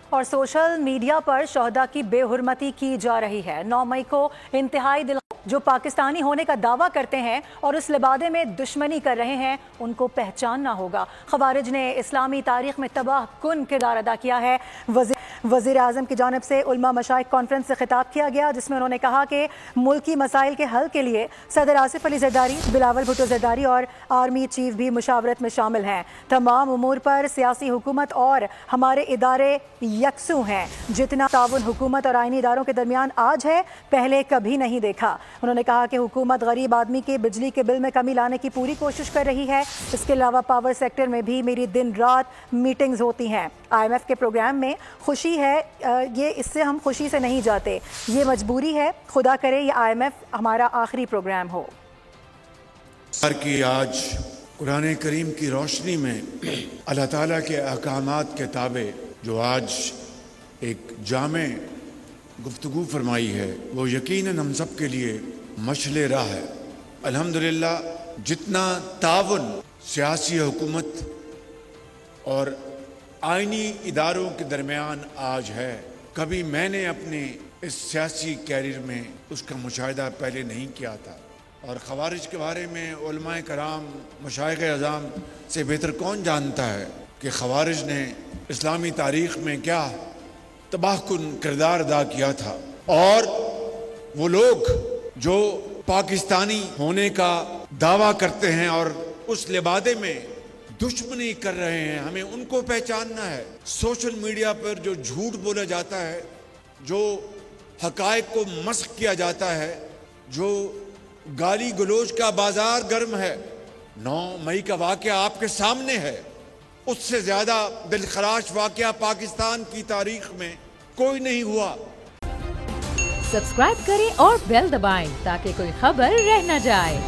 اور social media پر شہداء کی بے حرمتی کی جا رہی ہے۔ 9 مئی کو انتہائی جو پاکستانی ہونے کا دعویٰ کرتے ہیں اور اس لبادے میں دشمنی کر رہے ہیں ان کو پہچاننا ہوگا۔ خوارج نے اسلامی تاریخ میں تباہ کن کردار ادا کیا ہے۔ وزیر اعظم کی جانب سے علماء مشائخ کانفرنس سے خطاب کیا گیا، جس میں انہوں نے کہا کہ ملکی مسائل کے حل کے لیے صدر آصف علی زرداری، بلاول بھٹو زرداری اور آرمی چیف بھی مشاورت میں شامل ہیں۔ تمام امور پر سیاسی حکومت اور ہمارے ادارے یکسو ہیں۔ جتنا تعاون حکومت اور آئینی اداروں کے درمیان آج ہے، پہلے کبھی نہیں دیکھا۔ انہوں نے کہا کہ حکومت غریب آدمی کے بجلی کے بل میں کمی لانے کی پوری کوشش کر رہی ہے۔ اس کے علاوہ پاور سیکٹر میں بھی میری دن رات میٹنگز ہوتی ہیں۔ IMF کے پروگرام میں خوشی ہے، اس سے ہم خوشی سے نہیں جاتے، یہ مجبوری ہے۔ خدا کرے یہ IMF ہمارا آخری پروگرام ہو۔ کی آج قرآن کریم کی روشنی میں اللہ تعالیٰ کے احکامات کے تابع جو آج ایک جامع گفتگو فرمائی ہے، وہ یقیناً ہم سب کے لیے مشعل راہ ہے۔ الحمدللہ جتنا تعاون سیاسی حکومت اور آئینی اداروں کے درمیان آج ہے، کبھی میں نے اپنے اس سیاسی کیریئر میں اس کا مشاہدہ پہلے نہیں کیا تھا۔ اور خوارج کے بارے میں علماء کرام، مشائخ اعظام سے بہتر کون جانتا ہے کہ خوارج نے اسلامی تاریخ میں کیا تباہ کن کردار ادا کیا تھا۔ اور وہ لوگ جو پاکستانی ہونے کا دعویٰ کرتے ہیں اور اس لبادے میں دشمنی کر رہے ہیں، ہمیں ان کو پہچاننا ہے۔ سوشل میڈیا پر جو جھوٹ بولا جاتا ہے، جو حقائق کو مسخ کیا جاتا ہے، جو گالی گلوچ کا بازار گرم ہے، 9 مئی کا واقعہ آپ کے سامنے ہے۔ اس سے زیادہ دلخراش واقعہ پاکستان کی تاریخ میں کوئی نہیں ہوا۔ سبسکرائب کریں اور بیل دبائیں تاکہ کوئی خبر رہ نہ جائے۔